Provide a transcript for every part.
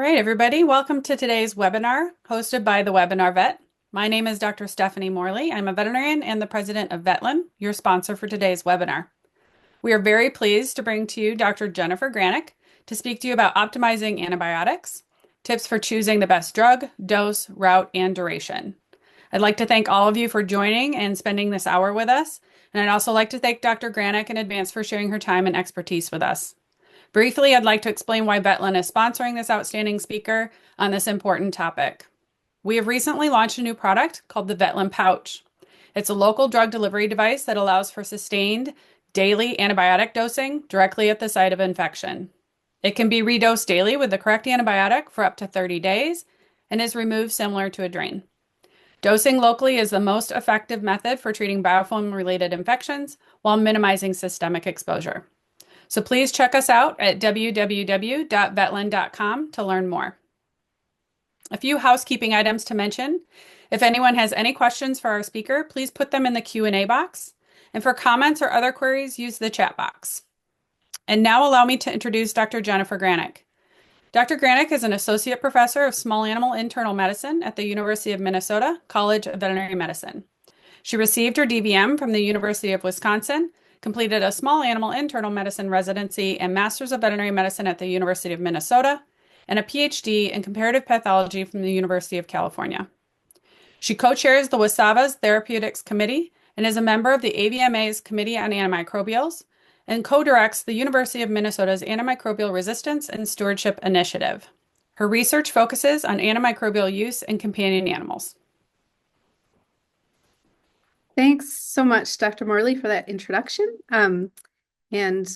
right, everybody, welcome to today's webinar hosted by the Webinar Vet. My name is Dr. Stephanie Morley. I'm a veterinarian and the president of Vetland, your sponsor for today's webinar. We are very pleased to bring to you Dr. Jennifer Granick to speak to you about optimizing antibiotics, tips for choosing the best drug, dose, route, and duration. I'd like to thank all of you for joining and spending this hour with us. And I'd also like to thank Dr. Granick in advance for sharing her time and expertise with us. Briefly, I'd like to explain why Vetland is sponsoring this outstanding speaker on this important topic. We have recently launched a new product called the Vetland Pouch. It's a local drug delivery device that allows for sustained daily antibiotic dosing directly at the site of infection. It can be redosed daily with the correct antibiotic for up to 30 days and is removed similar to a drain. Dosing locally is the most effective method for treating biofilm-related infections while minimizing systemic exposure. So please check us out at www.vetland.com to learn more. A few housekeeping items to mention. If anyone has any questions for our speaker, please put them in the Q&A box. And for comments or other queries, use the chat box. And now allow me to introduce Dr. Jennifer Granick. Dr. Granick is an associate professor of small animal internal medicine at the University of Minnesota College of Veterinary Medicine. She received her DVM from the University of Wisconsin, completed a small animal internal medicine residency and Masters of Veterinary Medicine at the University of Minnesota, and a PhD in comparative pathology from the University of California. She co-chairs the WSAVA's Therapeutics Committee and is a member of the AVMA's Committee on Antimicrobials and co-directs the University of Minnesota's Antimicrobial Resistance and Stewardship Initiative. Her research focuses on antimicrobial use in companion animals. Thanks so much, Dr. Morley, for that introduction. And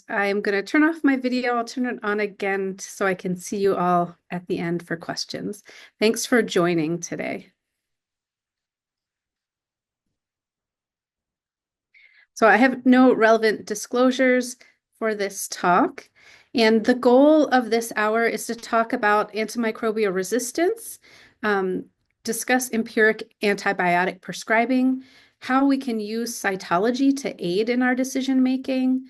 I'm going to turn off my video. I'll turn it on again so I can see you all at the end for questions. Thanks for joining today. So I have no relevant disclosures for this talk. And the goal of this hour is to talk about antimicrobial resistance, discuss empiric antibiotic prescribing, how we can use cytology to aid in our decision-making,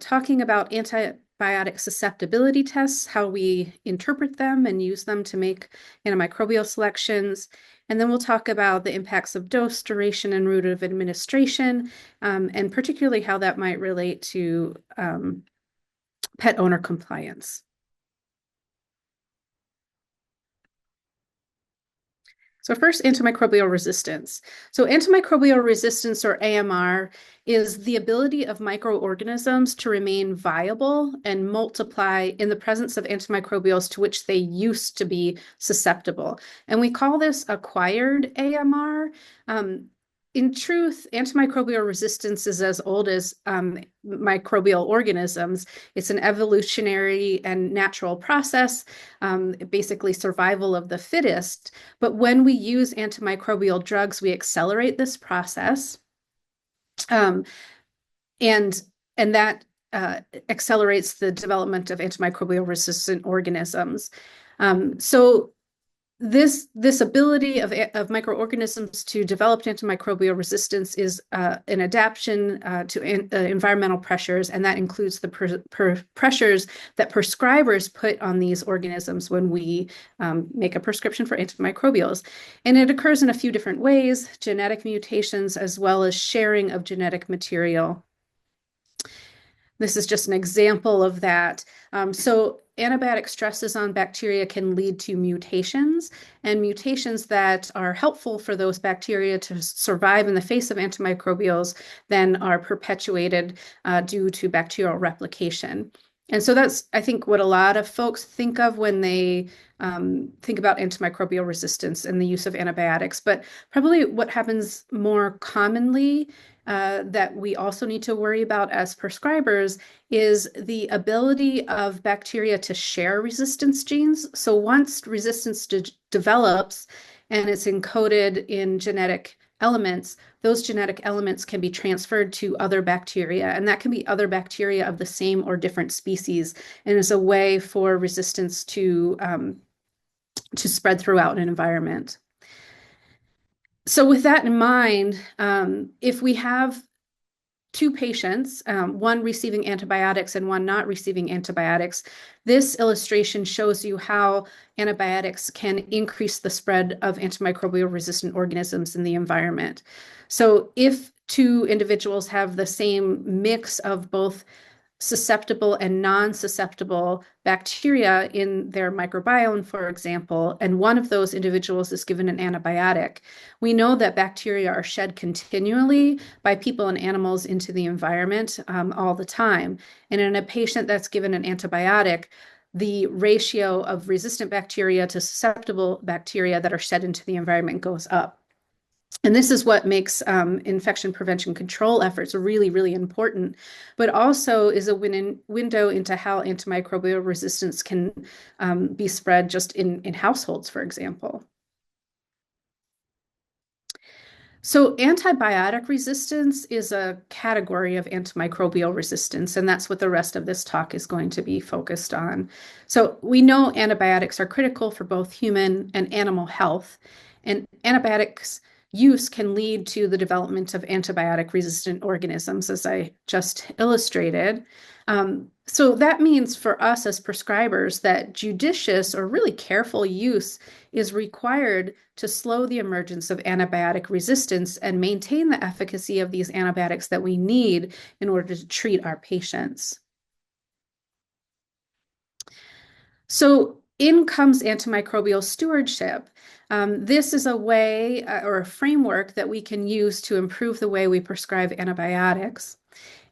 talking about antibiotic susceptibility tests, how we interpret them and use them to make antimicrobial selections. And then we'll talk about the impacts of dose, duration, and route of administration, and particularly how that might relate to pet owner compliance. So first, antimicrobial resistance. So antimicrobial resistance, or AMR, is the ability of microorganisms to remain viable and multiply in the presence of antimicrobials to which they used to be susceptible. And we call this acquired AMR. In truth, antimicrobial resistance is as old as microbial organisms. It's an evolutionary and natural process, basically survival of the fittest. But when we use antimicrobial drugs, we accelerate this process. And that accelerates the development of antimicrobial resistant organisms. So this ability of microorganisms to develop antimicrobial resistance is an adaptation to environmental pressures, and that includes the pressures that prescribers put on these organisms when we make a prescription for antimicrobials. And it occurs in a few different ways: genetic mutations as well as sharing of genetic material. This is just an example of that. So antibiotic stresses on bacteria can lead to mutations, and mutations that are helpful for those bacteria to survive in the face of antimicrobials then are perpetuated due to bacterial replication. And so that's, I think, what a lot of folks think of when they think about antimicrobial resistance and the use of antibiotics. But probably what happens more commonly that we also need to worry about as prescribers is the ability of bacteria to share resistance genes. So once resistance develops and it's encoded in genetic elements, those genetic elements can be transferred to other bacteria, and that can be other bacteria of the same or different species, and is a way for resistance to spread throughout an environment. So with that in mind, if we have two patients, one receiving antibiotics and one not receiving antibiotics. This illustration shows you how antibiotics can increase the spread of antimicrobial resistant organisms in the environment. So if two individuals have the same mix of both susceptible and non-susceptible bacteria in their microbiome, for example, and one of those individuals is given an antibiotic, we know that bacteria are shed continually by people and animals into the environment all the time. And in a patient that's given an antibiotic, the ratio of resistant bacteria to susceptible bacteria that are shed into the environment goes up. And this is what makes infection prevention control efforts really, really important, but also is a window into how antimicrobial resistance can be spread just in households, for example. So antibiotic resistance is a category of antimicrobial resistance, and that's what the rest of this talk is going to be focused on. So we know antibiotics are critical for both human and animal health, and antibiotics use can lead to the development of antibiotic-resistant organisms, as I just illustrated. So that means for us as prescribers that judicious or really careful use is required to slow the emergence of antibiotic resistance and maintain the efficacy of these antibiotics that we need in order to treat our patients. So in comes antimicrobial stewardship. This is a way or a framework that we can use to improve the way we prescribe antibiotics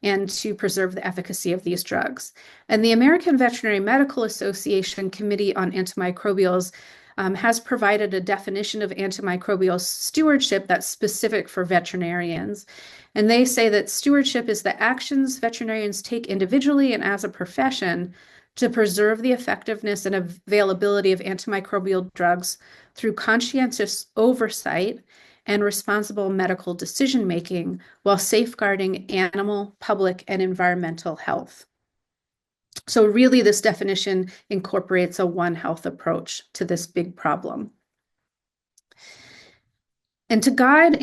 and to preserve the efficacy of these drugs. And the American Veterinary Medical Association Committee on Antimicrobials has provided a definition of antimicrobial stewardship that's specific for veterinarians. And they say that stewardship is the actions veterinarians take individually and as a profession to preserve the effectiveness and availability of antimicrobial drugs through conscientious oversight and responsible medical decision-making while safeguarding animal, public, and environmental health. So really, this definition incorporates a One Health approach to this big problem. And to guide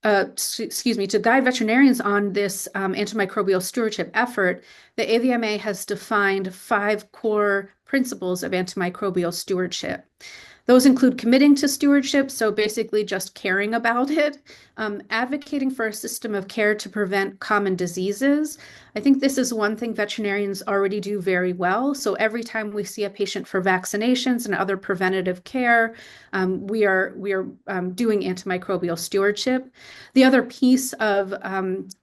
veterinarians on this antimicrobial stewardship effort, the AVMA has defined 5 core principles of antimicrobial stewardship. Those include committing to stewardship, so basically just caring about it, advocating for a system of care to prevent common diseases. I think this is one thing veterinarians already do very well. So every time we see a patient for vaccinations and other preventative care, we are doing antimicrobial stewardship. The other piece of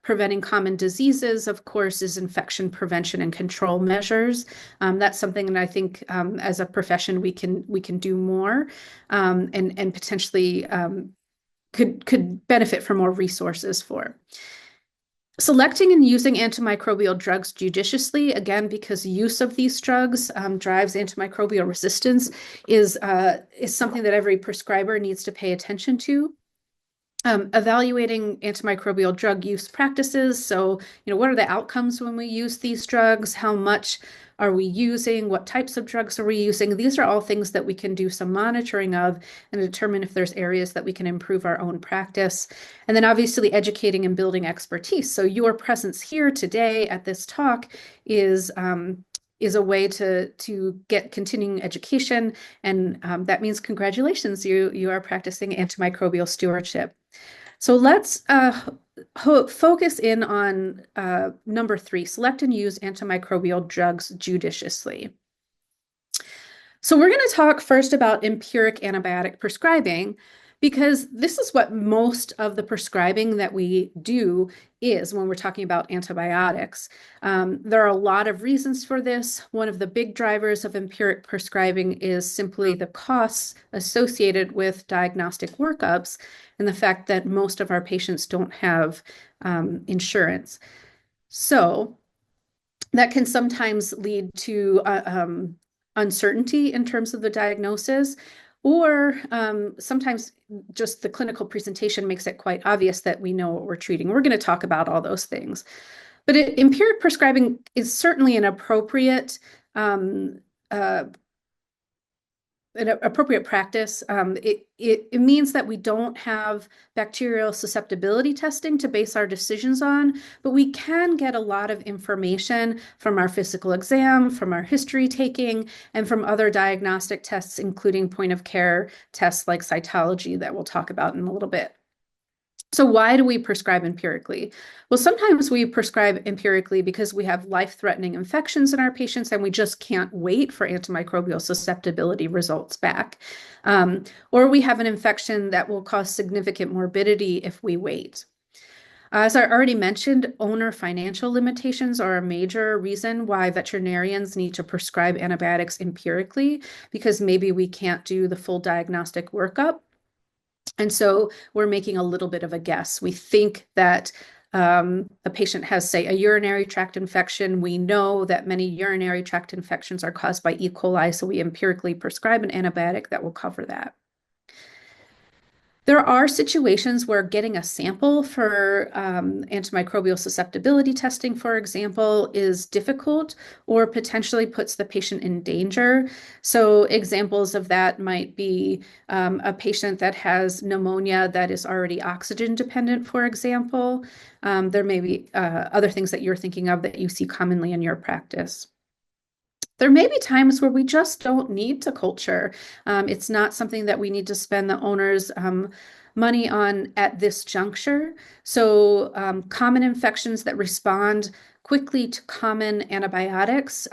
preventing common diseases, of course, is infection prevention and control measures. That's something that I think as a profession we can do more and potentially could benefit from more resources for. Selecting and using antimicrobial drugs judiciously, again, because use of these drugs drives antimicrobial resistance, is something that every prescriber needs to pay attention to. Evaluating antimicrobial drug use practices. So, what are the outcomes when we use these drugs? How much are we using? What types of drugs are we using? These are all things that we can do some monitoring of and determine if there's areas that we can improve our own practice. And then obviously educating and building expertise. So your presence here today at this talk is a way to get continuing education. And that means congratulations, you are practicing antimicrobial stewardship. So let's focus in on number 3, select and use antimicrobial drugs judiciously. So we're going to talk first about empiric antibiotic prescribing, because this is what most of the prescribing that we do is when we're talking about antibiotics. There are a lot of reasons for this. One of the big drivers of empiric prescribing is simply the costs associated with diagnostic workups and the fact that most of our patients don't have insurance. So that can sometimes lead to uncertainty in terms of the diagnosis, or sometimes just the clinical presentation makes it quite obvious that we know what we're treating. We're going to talk about all those things. But empiric prescribing is certainly an appropriate an appropriate practice. It means that we don't have bacterial susceptibility testing to base our decisions on, but we can get a lot of information from our physical exam, from our history taking, and from other diagnostic tests, including point of care tests like cytology that we'll talk about in a little bit. So why do we prescribe empirically? Well, sometimes we prescribe empirically because we have life-threatening infections in our patients and we just can't wait for antimicrobial susceptibility results back. Or we have an infection that will cause significant morbidity if we wait. As I already mentioned, owner financial limitations are a major reason why veterinarians need to prescribe antibiotics empirically, because maybe we can't do the full diagnostic workup. And so we're making a little bit of a guess. We think that a patient has, say, a urinary tract infection. We know that many urinary tract infections are caused by E. coli, so we empirically prescribe an antibiotic that will cover that. There are situations where getting a sample for antimicrobial susceptibility testing, for example, is difficult or potentially puts the patient in danger. So examples of that might be a patient that has pneumonia that is already oxygen dependent, for example. There may be other things that you're thinking of that you see commonly in your practice. There may be times where we just don't need to culture. It's not something that we need to spend the owner's money on at this juncture. So common infections that respond quickly to common antibiotics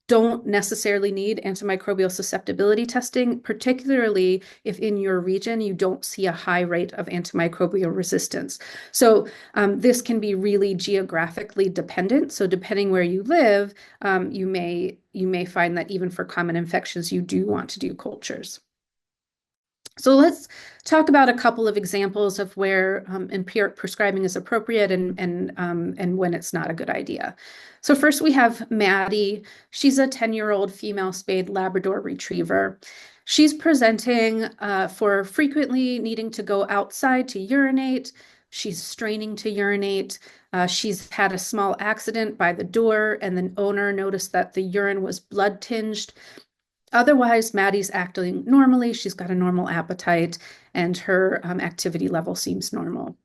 don't necessarily need antimicrobial susceptibility testing, particularly if in your region you don't see a high rate of antimicrobial resistance. So this can be really geographically dependent. So depending where you live, you may find that even for common infections, you do want to do cultures. So let's talk about a couple of examples of where empiric prescribing is appropriate and when it's not a good idea. So first we have Maddie. She's a 10-year-old female spayed Labrador retriever. She's presenting for frequently needing to go outside to urinate. She's straining to urinate. She's had a small accident by the door, and the owner noticed that the urine was blood tinged. Otherwise, Maddie's acting normally. She's got a normal appetite, and her activity level seems normal.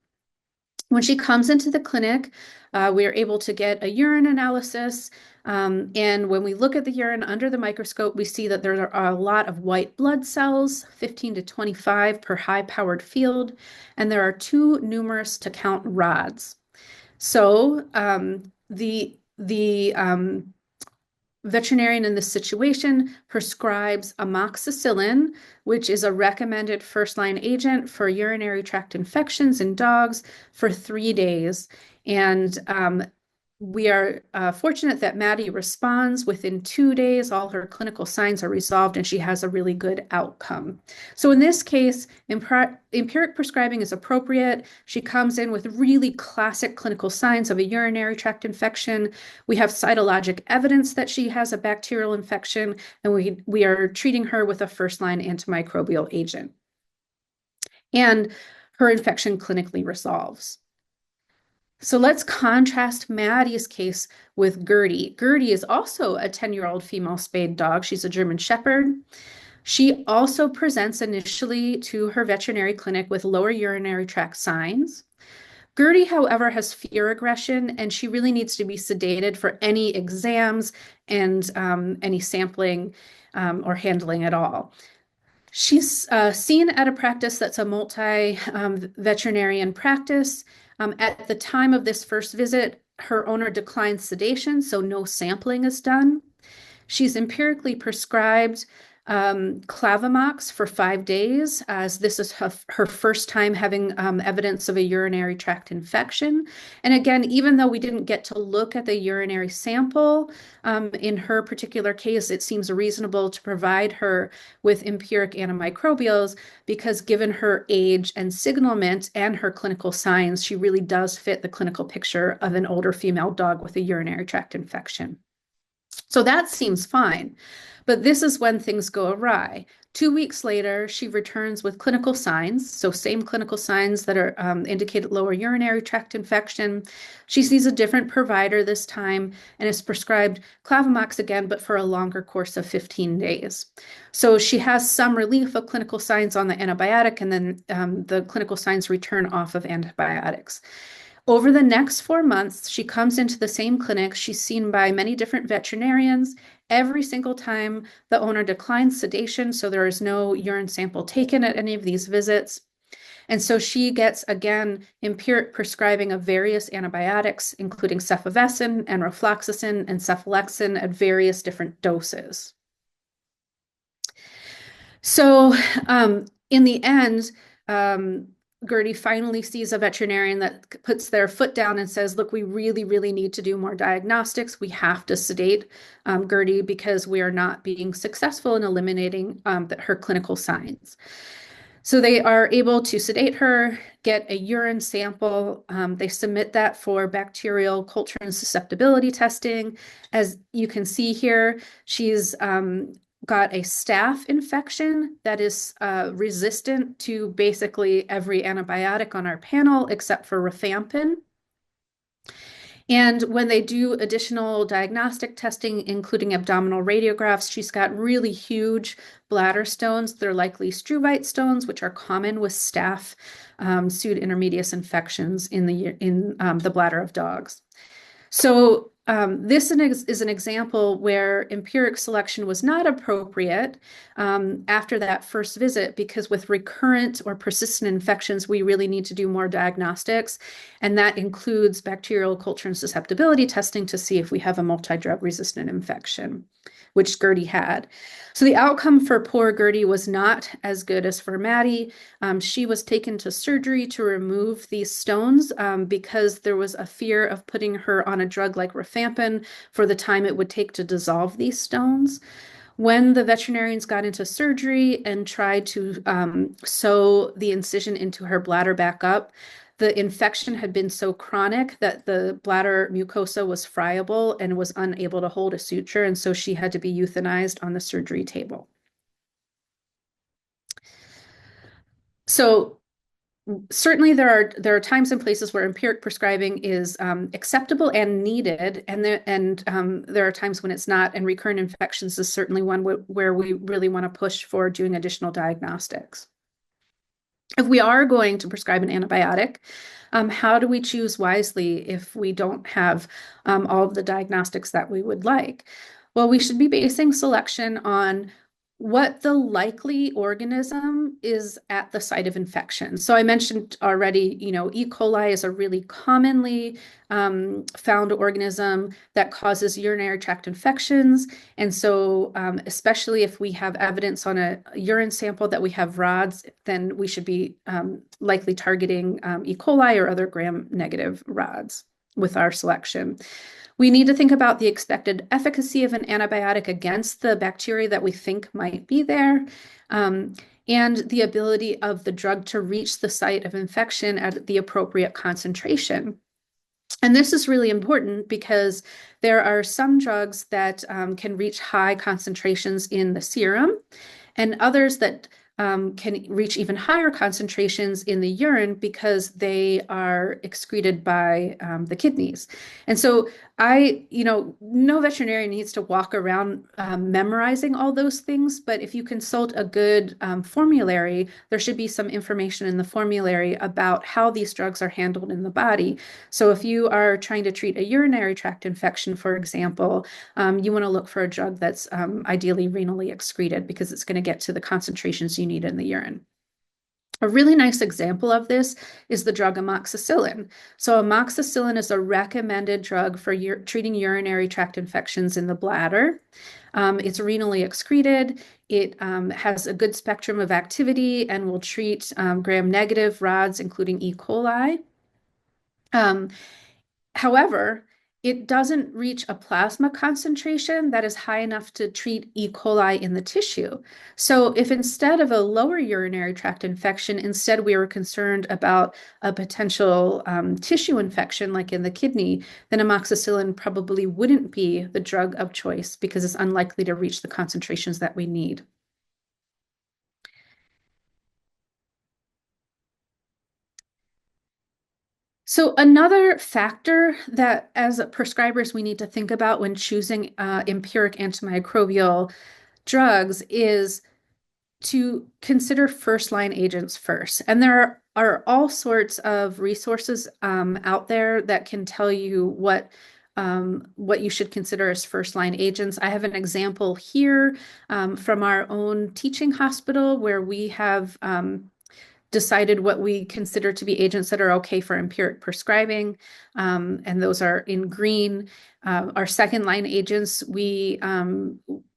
When she comes into the clinic, we are able to get a urine analysis. And when we look at the urine under the microscope, we see that there are a lot of white blood cells, 15 to 25 per high-powered field, and there are too numerous to count rods. So the veterinarian in this situation prescribes amoxicillin, which is a recommended first-line agent for urinary tract infections in dogs for 3 days. And we are fortunate that Maddie responds within 2 days. All her clinical signs are resolved and she has a really good outcome. So in this case, empiric prescribing is appropriate. She comes in with really classic clinical signs of a urinary tract infection. We have cytologic evidence that she has a bacterial infection, and we are treating her with a first-line antimicrobial agent. And her infection clinically resolves. So let's contrast Maddie's case with Gertie. Gertie is also a 10-year-old female spayed dog. She's a German Shepherd. She also presents initially to her veterinary clinic with lower urinary tract signs. Gertie, however, has fear aggression, and she really needs to be sedated for any exams and any sampling or handling at all. She's seen at a practice that's a multi-veterinarian practice. At the time of this first visit, her owner declined sedation, so no sampling is done. She's empirically prescribed Clavamox for 5 days, as this is her first time having evidence of a urinary tract infection. And again, even though we didn't get to look at the urinary sample, in her particular case, it seems reasonable to provide her with empiric antimicrobials because given her age and signalment and her clinical signs, she really does fit the clinical picture of an older female dog with a urinary tract infection. So that seems fine. But this is when things go awry. 2 weeks later, she returns with clinical signs, so same clinical signs that are indicated lower urinary tract infection. She sees a different provider this time and is prescribed Clavamox again, but for a longer course of 15 days. So she has some relief of clinical signs on the antibiotic, and then the clinical signs return off of antibiotics. Over the next 4 months, she comes into the same clinic. She's seen by many different veterinarians. Every single time, the owner declines sedation, so there is no urine sample taken at any of these visits. And so she gets, again, empiric prescribing of various antibiotics, including cefavecin and rofloxacin and cephalexin at various different doses. So in the end, Gertie finally sees a veterinarian that puts their foot down and says, look, we really, really need to do more diagnostics. We have to sedate Gertie because we are not being successful in eliminating her clinical signs. So they are able to sedate her, get a urine sample. They submit that for bacterial culture and susceptibility testing. As you can see here, she's got a staph infection that is resistant to basically every antibiotic on our panel except for rifampin. And when they do additional diagnostic testing, including abdominal radiographs, she's got really huge bladder stones. They're likely struvite stones, which are common with staph pseudointermediate infections in the bladder of dogs. So this is an example where empiric selection was not appropriate after that first visit, because with recurrent or persistent infections, we really need to do more diagnostics. And that includes bacterial culture and susceptibility testing to see if we have a multi-drug resistant infection, which Gertie had. So the outcome for poor Gertie was not as good as for Maddie. She was taken to surgery to remove these stones because there was a fear of putting her on a drug like rifampin for the time it would take to dissolve these stones. When the veterinarians got into surgery and tried to sew the incision into her bladder back up, the infection had been so chronic that the bladder mucosa was friable and was unable to hold a suture, and so she had to be euthanized on the surgery table. So certainly there are times and places where empiric prescribing is acceptable and needed, and there are times when it's not, and recurrent infections is certainly one where we really want to push for doing additional diagnostics. If we are going to prescribe an antibiotic, how do we choose wisely if we don't have all of the diagnostics that we would like? Well, we should be basing selection on what the likely organism is at the site of infection. So I mentioned already, E. coli is a really commonly found organism that causes urinary tract infections. And so especially if we have evidence on a urine sample that we have rods, then we should be likely targeting E. coli or other gram-negative rods with our selection. We need to think about the expected efficacy of an antibiotic against the bacteria that we think might be there, and the ability of the drug to reach the site of infection at the appropriate concentration. And this is really important because there are some drugs that can reach high concentrations in the serum, and others that can reach even higher concentrations in the urine because they are excreted by the kidneys. And so no veterinarian needs to walk around memorizing all those things, but if you consult a good formulary, there should be some information in the formulary about how these drugs are handled in the body. So if you are trying to treat a urinary tract infection, for example, you want to look for a drug that's ideally renally excreted because it's going to get to the concentrations you need in the urine. A really nice example of this is the drug amoxicillin. So amoxicillin is a recommended drug for treating urinary tract infections in the bladder. It's renally excreted. It has a good spectrum of activity and will treat gram-negative rods, including E. coli. However, it doesn't reach a plasma concentration that is high enough to treat E. coli in the tissue. So if instead of a lower urinary tract infection, instead we were concerned about a potential tissue infection like in the kidney, then amoxicillin probably wouldn't be the drug of choice because it's unlikely to reach the concentrations that we need. So another factor that as prescribers we need to think about when choosing empiric antimicrobial drugs is to consider first line agents first. And there are all sorts of resources out there that can tell you what you should consider as first line agents. I have an example here from our own teaching hospital where we have decided what we consider to be agents that are okay for empiric prescribing, and those are in green. Our second line agents, we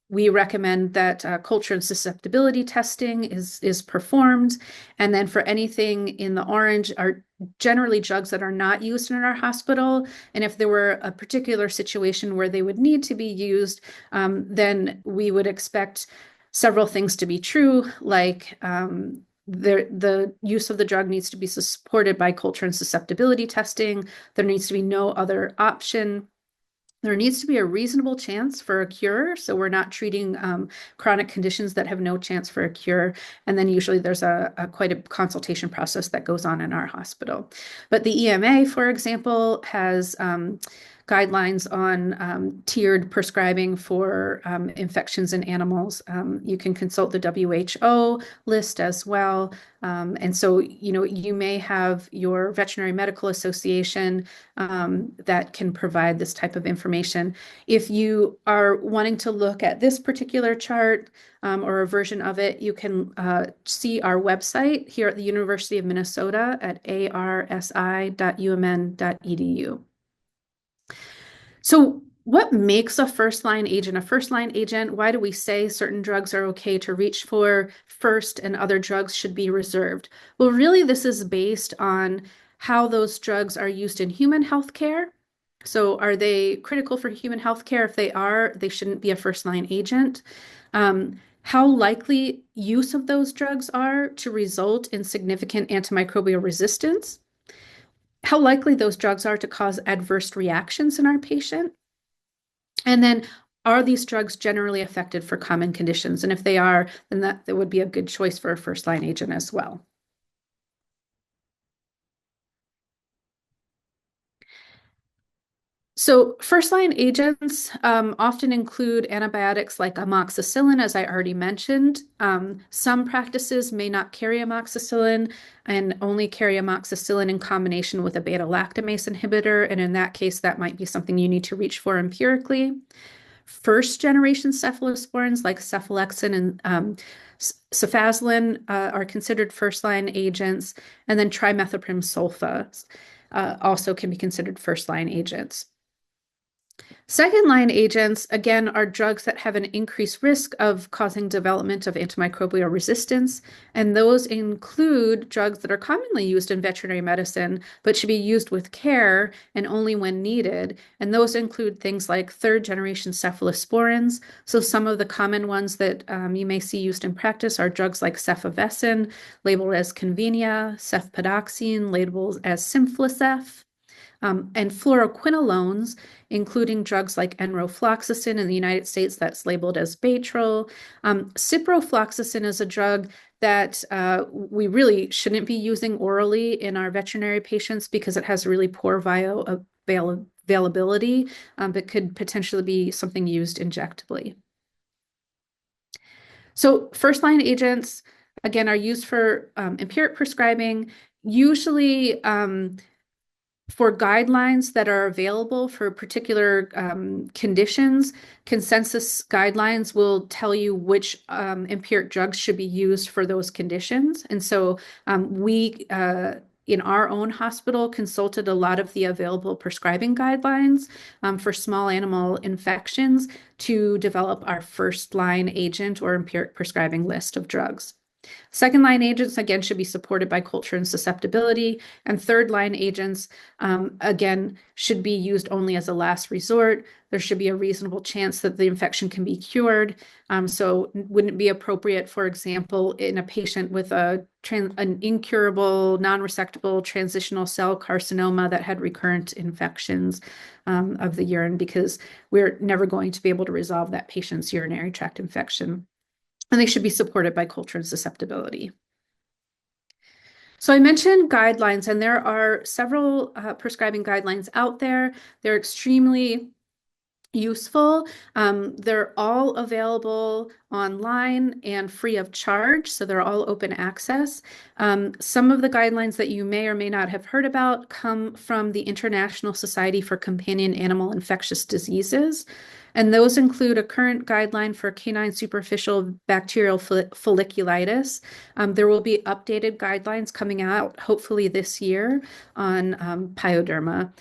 recommend that culture and susceptibility testing is performed. And then for anything in the orange are generally drugs that are not used in our hospital. And if there were a particular situation where they would need to be used, then we would expect several things to be true, like the use of the drug needs to be supported by culture and susceptibility testing. There needs to be no other option. There needs to be a reasonable chance for a cure. So we're not treating chronic conditions that have no chance for a cure. And then usually there's quite a consultation process that goes on in our hospital. But the EMA, for example, has guidelines on tiered prescribing for infections in animals. You can consult the WHO list as well. And so, you may have your veterinary medical association that can provide this type of information. If you are wanting to look at this particular chart or a version of it, you can see our website here at the University of Minnesota at arsi.umn.edu. So what makes a first line agent a first line agent? Why do we say certain drugs are okay to reach for first and other drugs should be reserved? Well, really, this is based on how those drugs are used in human healthcare. So are they critical for human healthcare? If they are, they shouldn't be a first line agent. How likely use of those drugs are to result in significant antimicrobial resistance, how likely those drugs are to cause adverse reactions in our patient, and then are these drugs generally effective for common conditions? And if they are, then that would be a good choice for a first line agent as well. So first-line agents often include antibiotics like amoxicillin, as I already mentioned. Some practices may not carry amoxicillin and only carry amoxicillin in combination with a beta-lactamase inhibitor, and in that case, that might be something you need to reach for empirically. First-generation cephalosporins like cephalexin and cefazolin are considered first-line agents, and then trimethoprim sulfa also can be considered first-line agents. Second line agents, again, are drugs that have an increased risk of causing development of antimicrobial resistance, and those include drugs that are commonly used in veterinary medicine, but should be used with care and only when needed. And those include things like third generation cephalosporins. So some of the common ones that you may see used in practice are drugs like cefavecin, labeled as Convenia, cefpodoxime, labeled as Simflicef. And fluoroquinolones, including drugs like enrofloxacin in the United States, that's labeled as Baytril. Ciprofloxacin is a drug that we really shouldn't be using orally in our veterinary patients because it has really poor availability, but could potentially be something used injectably. So first-line agents, again, are used for empiric prescribing, usually for guidelines that are available for particular conditions. Consensus guidelines will tell you which empiric drugs should be used for those conditions. And so we, in our own hospital, consulted a lot of the available prescribing guidelines for small animal infections to develop our first line agent or empiric prescribing list of drugs. Second line agents, again, should be supported by culture and susceptibility. And third line agents, again, should be used only as a last resort. There should be a reasonable chance that the infection can be cured. So wouldn't it be appropriate, for example, in a patient with an incurable, non-resectable transitional cell carcinoma that had recurrent infections of the urine, because we're never going to be able to resolve that patient's urinary tract infection. And they should be supported by culture and susceptibility. So I mentioned guidelines, and there are several prescribing guidelines out there. They're extremely useful. They're all available online and free of charge, so they're all open access. Some of the guidelines that you may or may not have heard about come from the International Society for Companion Animal Infectious Diseases, and those include a current guideline for canine superficial bacterial folliculitis. There will be updated guidelines coming out hopefully this year on pyoderma.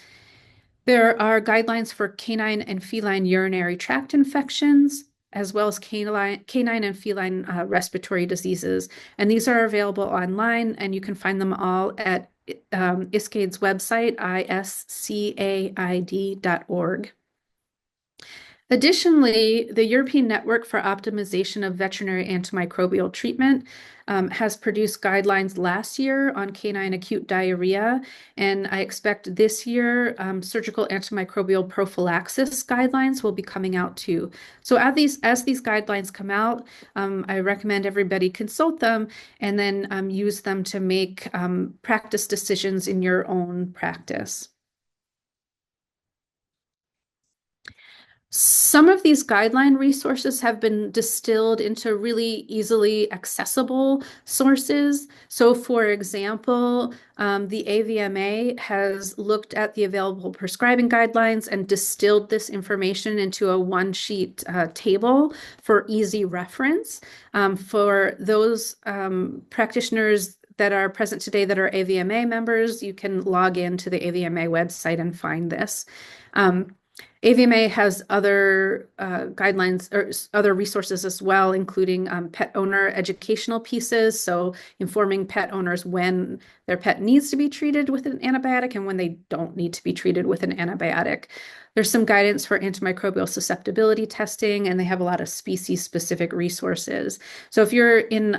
There are guidelines for canine and feline urinary tract infections, as well as canine and feline respiratory diseases. And these are available online, and you can find them all at ISCAID's website, iscaid.org. Additionally, the European Network for Optimization of Veterinary Antimicrobial Treatment has produced guidelines last year on canine acute diarrhea, and I expect this year surgical antimicrobial prophylaxis guidelines will be coming out too. So as these guidelines come out, I recommend everybody consult them and then use them to make practice decisions in your own practice. Some of these guideline resources have been distilled into really easily accessible sources. So, for example, the AVMA has looked at the available prescribing guidelines and distilled this information into a one-sheet table for easy reference. For those practitioners that are present today that are AVMA members, you can log into the AVMA website and find this. AVMA has other guidelines or other resources as well, including pet owner educational pieces. So informing pet owners when their pet needs to be treated with an antibiotic and when they don't need to be treated with an antibiotic. There's some guidance for antimicrobial susceptibility testing, and they have a lot of species-specific resources. So if you're in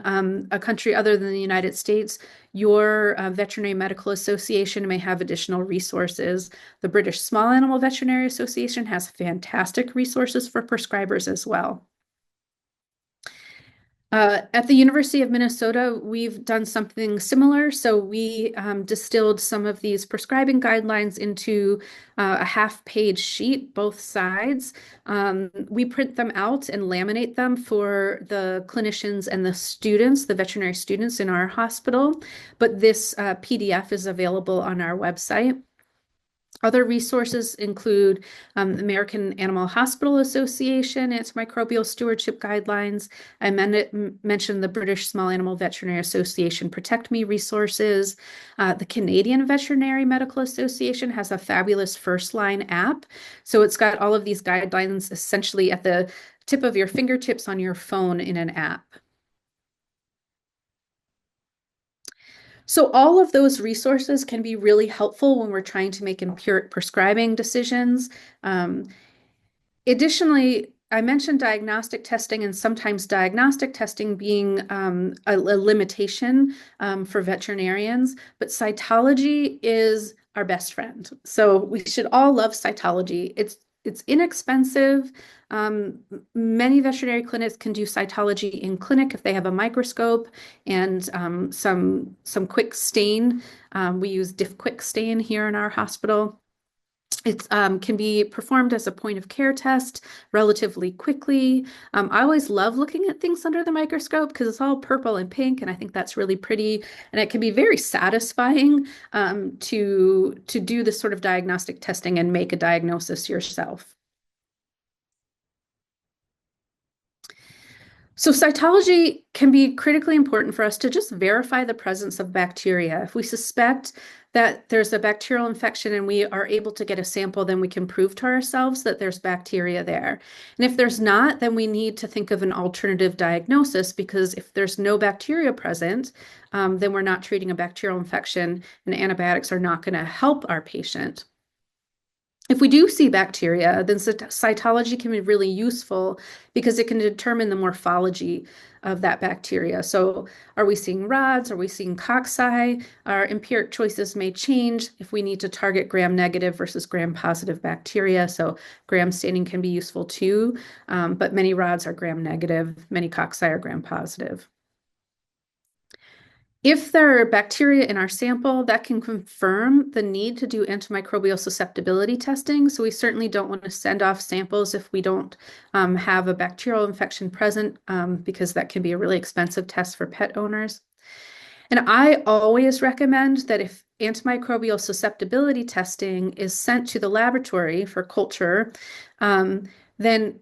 a country other than the United States, your Veterinary Medical Association may have additional resources. The British Small Animal Veterinary Association has fantastic resources for prescribers as well. At the University of Minnesota, we've done something similar. So we distilled some of these prescribing guidelines into a half-page sheet, both sides. We print them out and laminate them for the clinicians and the students, the veterinary students in our hospital. But this PDF is available on our website. Other resources include American Animal Hospital Association, antimicrobial stewardship guidelines. I mentioned the British Small Animal Veterinary Association Protect Me resources. The Canadian Veterinary Medical Association has a fabulous first line app. So it's got all of these guidelines essentially at the tip of your fingertips on your phone in an app. So all of those resources can be really helpful when we're trying to make empiric prescribing decisions. Additionally, I mentioned diagnostic testing and sometimes diagnostic testing being a limitation for veterinarians, but cytology is our best friend. So we should all love cytology. It's inexpensive. Many veterinary clinics can do cytology in clinic if they have a microscope and some quick stain. We use Diff Quick Stain here in our hospital. It can be performed as a point of care test relatively quickly. I always love looking at things under the microscope because it's all purple and pink, and I think that's really pretty. And it can be very satisfying to do this sort of diagnostic testing and make a diagnosis yourself. So cytology can be critically important for us to just verify the presence of bacteria. If we suspect that there's a bacterial infection and we are able to get a sample, then we can prove to ourselves that there's bacteria there. And if there's not, then we need to think of an alternative diagnosis, because if there's no bacteria present, then we're not treating a bacterial infection, and antibiotics are not going to help our patient. If we do see bacteria, then cytology can be really useful because it can determine the morphology of that bacteria. So are we seeing rods? Are we seeing cocci? Our empiric choices may change if we need to target gram-negative versus gram-positive bacteria. So gram staining can be useful too, but many rods are gram-negative, many cocci are gram-positive. If there are bacteria in our sample, that can confirm the need to do antimicrobial susceptibility testing. So we certainly don't want to send off samples if we don't have a bacterial infection present, because that can be a really expensive test for pet owners. And I always recommend that if antimicrobial susceptibility testing is sent to the laboratory for culture, then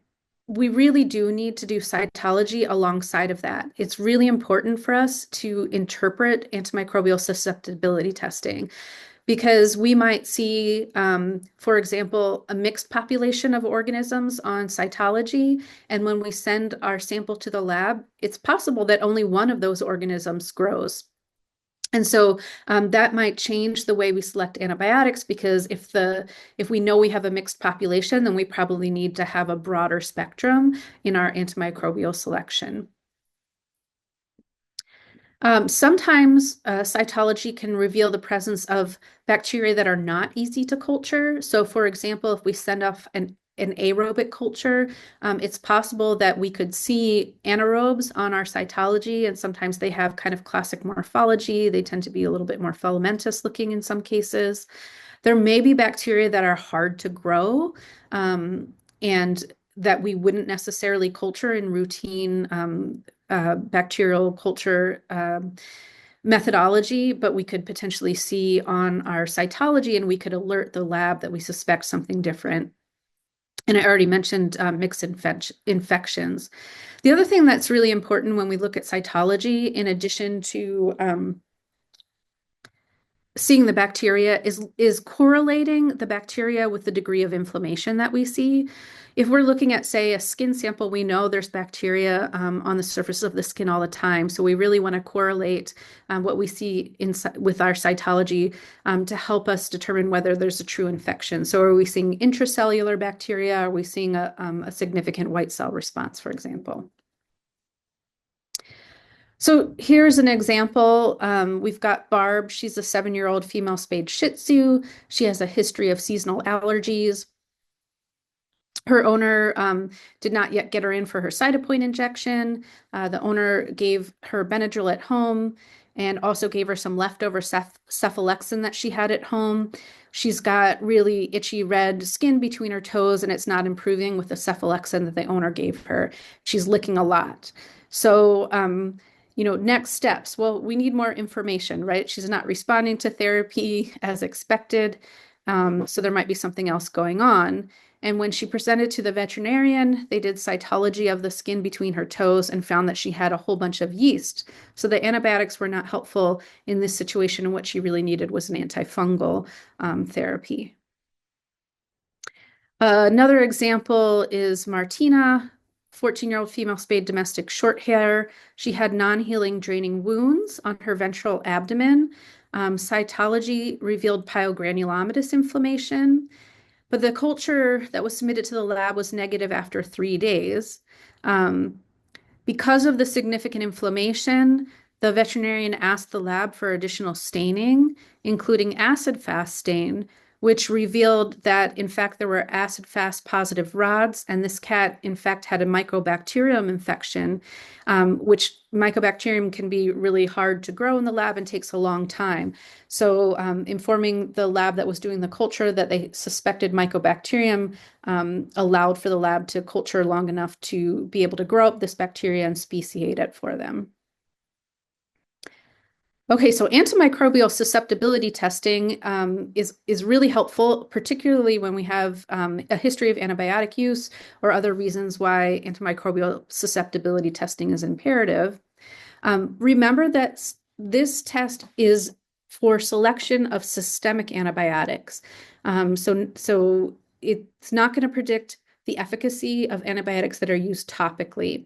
we really do need to do cytology alongside of that. It's really important for us to interpret antimicrobial susceptibility testing, because we might see, for example, a mixed population of organisms on cytology. And when we send our sample to the lab, it's possible that only one of those organisms grows. And so that might change the way we select antibiotics, because if we know we have a mixed population, then we probably need to have a broader spectrum in our antimicrobial selection. Sometimes cytology can reveal the presence of bacteria that are not easy to culture. So for example, if we send off an aerobic culture, it's possible that we could see anaerobes on our cytology, and sometimes they have kind of classic morphology. They tend to be a little bit more filamentous looking in some cases. There may be bacteria that are hard to grow, and that we wouldn't necessarily culture in routine bacterial culture methodology, but we could potentially see on our cytology, and we could alert the lab that we suspect something different. And I already mentioned mixed infections. The other thing that's really important when we look at cytology, in addition to seeing the bacteria, is correlating the bacteria with the degree of inflammation that we see. If we're looking at, say, a skin sample, we know there's bacteria on the surface of the skin all the time. So we really want to correlate what we see with our cytology to help us determine whether there's a true infection. So are we seeing intracellular bacteria? Are we seeing a significant white cell response, for example? So here's an example. We've got Barb. She's a 7-year-old female spayed Shih Tzu. She has a history of seasonal allergies. Her owner did not yet get her in for her Cytopoint injection. The owner gave her Benadryl at home and also gave her some leftover cephalexin that she had at home. She's got really itchy red skin between her toes, and it's not improving with the cephalexin that the owner gave her. She's licking a lot. So, next steps. Well, we need more information, right? She's not responding to therapy as expected. So there might be something else going on. And when she presented to the veterinarian, they did cytology of the skin between her toes and found that she had a whole bunch of yeast. So the antibiotics were not helpful in this situation, and what she really needed was an antifungal therapy. Another example is Martina, 14-year-old female spayed domestic short hair. She had non-healing draining wounds on her ventral abdomen. Cytology revealed pyogranulomatous inflammation, but the culture that was submitted to the lab was negative after 3 days. Because of the significant inflammation, the veterinarian asked the lab for additional staining, including acid-fast stain, which revealed that, in fact, there were acid-fast positive rods, and this cat, in fact, had a mycobacterium infection, which mycobacterium can be really hard to grow in the lab and takes a long time. So informing the lab that was doing the culture that they suspected mycobacterium allowed for the lab to culture long enough to be able to grow up this bacteria and speciate it for them. Okay, so antimicrobial susceptibility testing is really helpful, particularly when we have a history of antibiotic use or other reasons why antimicrobial susceptibility testing is imperative. Remember that this test is for selection of systemic antibiotics. So it's not going to predict the efficacy of antibiotics that are used topically.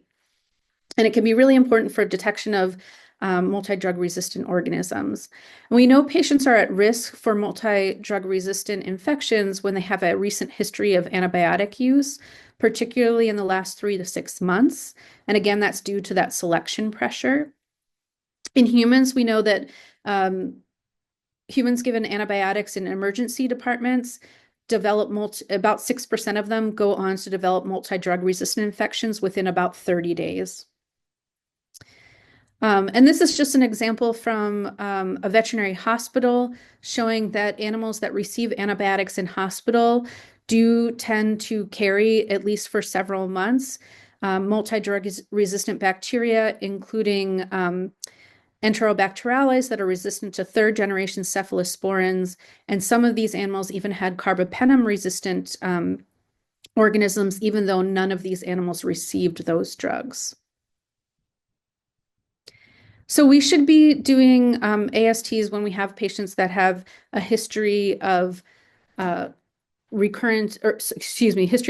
And it can be really important for detection of multi-drug resistant organisms. And we know patients are at risk for multi-drug resistant infections when they have a recent history of antibiotic use, particularly in the last 3 to 6 months. And again, that's due to that selection pressure. In humans, we know that humans given antibiotics in emergency departments about 6% of them go on to develop multi-drug resistant infections within about 30 days. And this is just an example from a veterinary hospital showing that animals that receive antibiotics in hospital do tend to carry, at least for several months, multi-drug resistant bacteria, including enterobacterales that are resistant to third generation cephalosporins. And some of these animals even had carbapenem resistant organisms, even though none of these animals received those drugs. So we should be doing ASTs when we have patients that have a history of history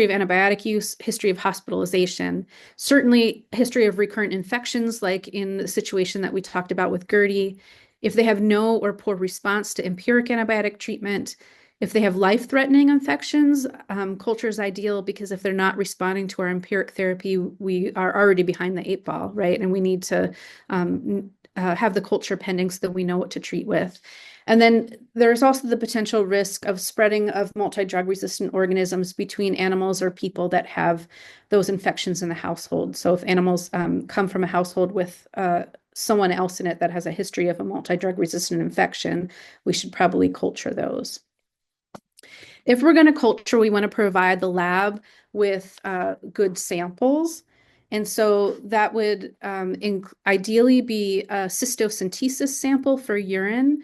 of antibiotic use, history of hospitalization, certainly history of recurrent infections, like in the situation that we talked about with Gertie. If they have no or poor response to empiric antibiotic treatment, if they have life-threatening infections, culture is ideal because if they're not responding to our empiric therapy, we are already behind the 8 ball, right? And we need to have the culture pending so that we know what to treat with. And then there's also the potential risk of spreading of multi-drug resistant organisms between animals or people that have those infections in the household. So if animals come from a household with someone else in it that has a history of a multi-drug resistant infection, we should probably culture those. If we're going to culture, we want to provide the lab with good samples. And so that would ideally be a cystocentesis sample for urine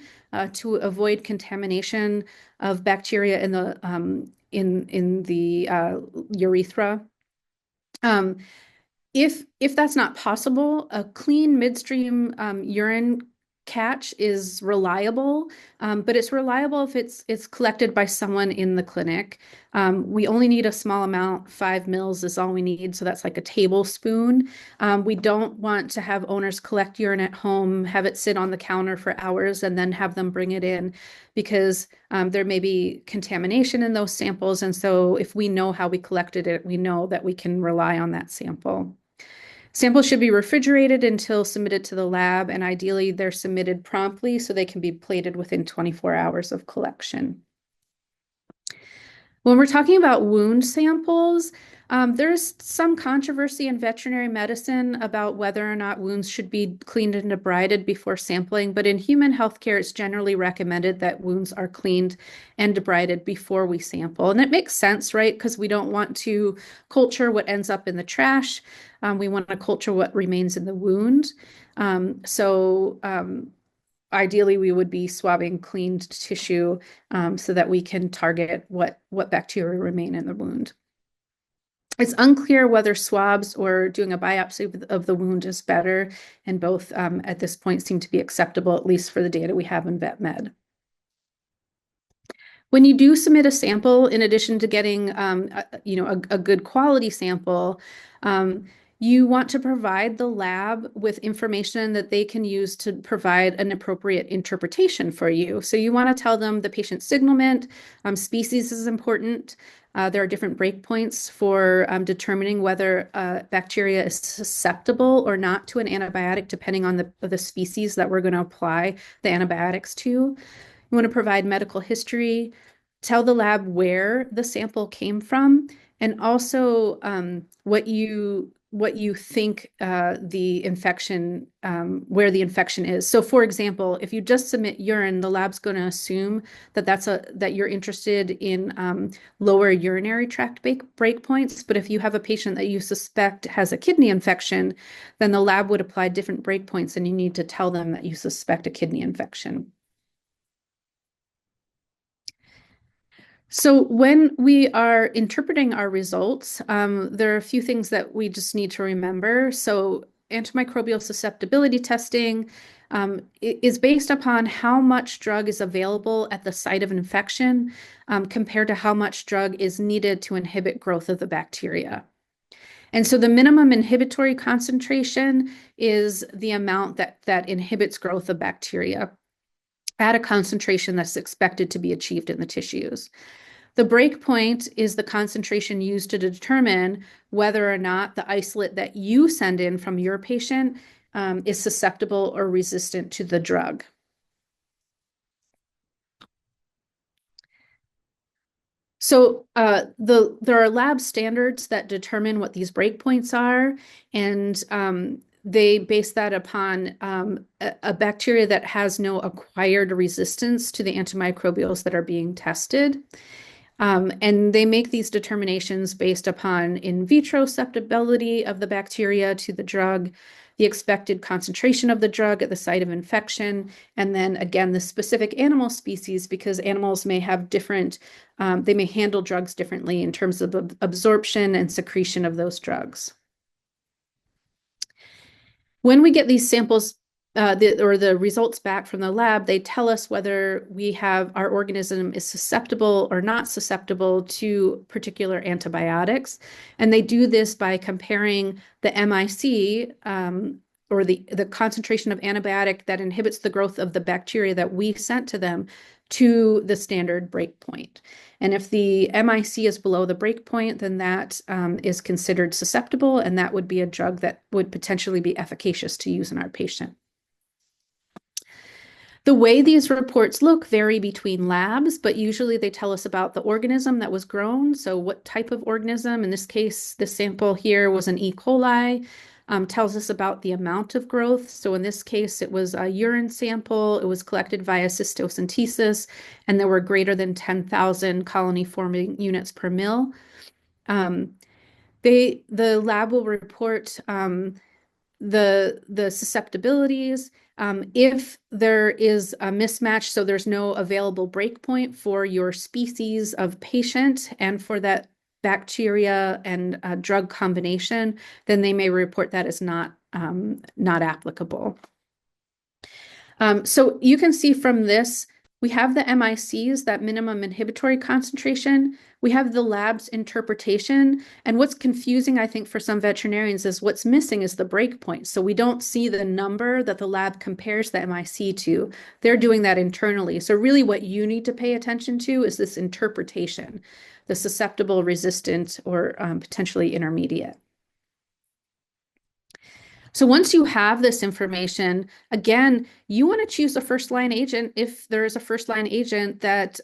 to avoid contamination of bacteria in the urethra. If that's not possible, a clean midstream urine catch is reliable, but it's reliable if it's collected by someone in the clinic. We only need a small amount, 5 mils is all we need, so that's like a tablespoon. We don't want to have owners collect urine at home, have it sit on the counter for hours, and then have them bring it in because there may be contamination in those samples. And so if we know how we collected it, we know that we can rely on that sample. Samples should be refrigerated until submitted to the lab, and ideally they're submitted promptly so they can be plated within 24 hours of collection. When we're talking about wound samples, there's some controversy in veterinary medicine about whether or not wounds should be cleaned and debrided before sampling, but in human healthcare, it's generally recommended that wounds are cleaned and debrided before we sample. And it makes sense, right? Because we don't want to culture what ends up in the trash. We want to culture what remains in the wound. Ideally, we would be swabbing cleaned tissue so that we can target what bacteria remain in the wound. It's unclear whether swabs or doing a biopsy of the wound is better, and both at this point seem to be acceptable, at least for the data we have in vet med. When you do submit a sample, in addition to getting a good quality sample, you want to provide the lab with information that they can use to provide an appropriate interpretation for you. So you want to tell them the patient signalment, species is important. There are different breakpoints for determining whether bacteria is susceptible or not to an antibiotic, depending on the species that we're going to apply the antibiotics to. You want to provide medical history, tell the lab where the sample came from, and also what you think the infection, where the infection is. So for example, if you just submit urine, the lab's going to assume that you're interested in lower urinary tract breakpoints. But if you have a patient that you suspect has a kidney infection, then the lab would apply different breakpoints, and you need to tell them that you suspect a kidney infection. So when we are interpreting our results, there are a few things that we just need to remember. So antimicrobial susceptibility testing, is based upon how much drug is available at the site of infection compared to how much drug is needed to inhibit growth of the bacteria. And so the minimum inhibitory concentration is the amount that inhibits growth of bacteria at a concentration that's expected to be achieved in the tissues. The break point is the concentration used to determine whether or not the isolate that you send in from your patient is susceptible or resistant to the drug. So there are lab standards that determine what these breakpoints are, and they base that upon a bacteria that has no acquired resistance to the antimicrobials that are being tested. And they make these determinations based upon in vitro susceptibility of the bacteria to the drug, the expected concentration of the drug at the site of infection, and then again, the specific animal species, because animals may have different, they may handle drugs differently in terms of absorption and secretion of those drugs. When we get these samples or the results back from the lab, they tell us whether our organism is susceptible or not susceptible to particular antibiotics. And they do this by comparing the MIC, or the concentration of antibiotic that inhibits the growth of the bacteria that we sent to them, to the standard breakpoint. And if the MIC is below the breakpoint, then that is considered susceptible, and that would be a drug that would potentially be efficacious to use in our patient. The way these reports look vary between labs, but usually they tell us about the organism that was grown. So what type of organism? In this case, the sample here was an E. coli. Tells us about the amount of growth. So in this case, it was a urine sample. It was collected via cystocentesis, and there were greater than 10,000 colony-forming units per mil. The lab will report the susceptibilities. If there is a mismatch, so there's no available breakpoint for your species of patient and for that bacteria and drug combination, then they may report that as not applicable. So you can see from this, we have the MICs, that minimum inhibitory concentration. We have the lab's interpretation. And what's confusing, I think, for some veterinarians is what's missing is the breakpoint. So we don't see the number that the lab compares the MIC to. They're doing that internally. So really what you need to pay attention to is this interpretation, the susceptible, resistant, or potentially intermediate. So once you have this information, again, you want to choose a first-line agent if there is a first-line agent that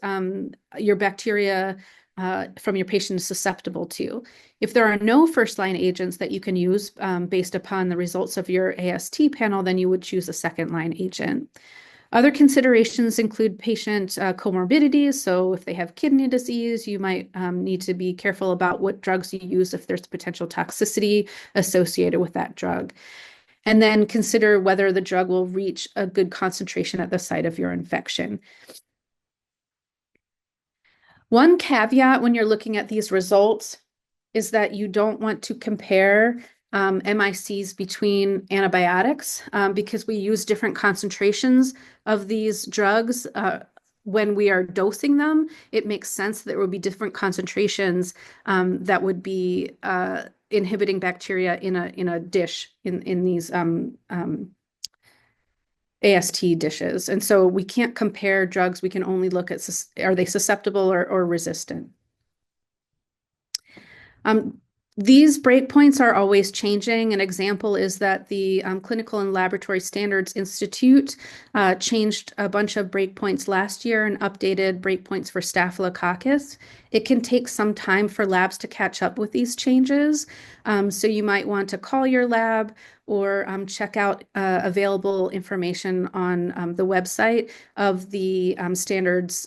your bacteria from your patient is susceptible to. If there are no first-line agents that you can use based upon the results of your AST panel, then you would choose a second-line agent. Other considerations include patient comorbidities. So if they have kidney disease, you might need to be careful about what drugs you use if there's potential toxicity associated with that drug. And then consider whether the drug will reach a good concentration at the site of your infection. One caveat when you're looking at these results is that you don't want to compare MICs between antibiotics because we use different concentrations of these drugs when we are dosing them. It makes sense that there would be different concentrations that would be inhibiting bacteria in a dish in these AST dishes. And so we can't compare drugs. We can only look at are they susceptible or resistant. These breakpoints are always changing. An example is that the Clinical and Laboratory Standards Institute changed a bunch of breakpoints last year and updated breakpoints for Staphylococcus. It can take some time for labs to catch up with these changes. So you might want to call your lab or check out available information on the website of the standards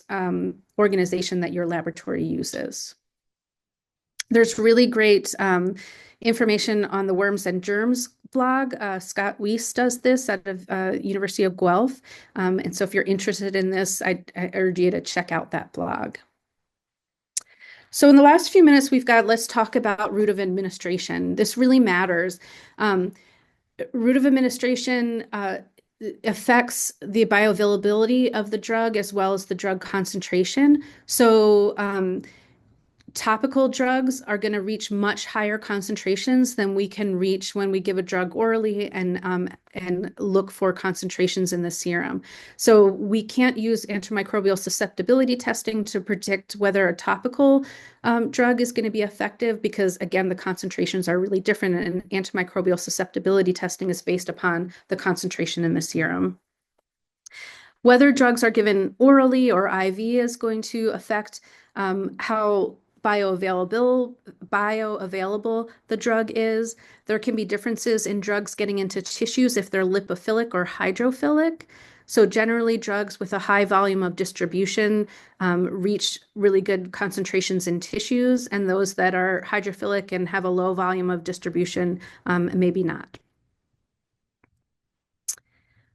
organization that your laboratory uses. There's really great information on the Worms and Germs blog. Scott Weiss does this out of University of Guelph. And so if you're interested in this, I urge you to check out that blog. So in the last few minutes let's talk about route of administration. This really matters. Route of administration affects the bioavailability of the drug as well as the drug concentration. So topical drugs are going to reach much higher concentrations than we can reach when we give a drug orally and look for concentrations in the serum. So we can't use antimicrobial susceptibility testing to predict whether a topical drug is going to be effective because, again, the concentrations are really different, and antimicrobial susceptibility testing is based upon the concentration in the serum. Whether drugs are given orally or IV is going to affect how bioavailable the drug is. There can be differences in drugs getting into tissues if they're lipophilic or hydrophilic. So generally, drugs with a high volume of distribution reach really good concentrations in tissues, and those that are hydrophilic and have a low volume of distribution, maybe not.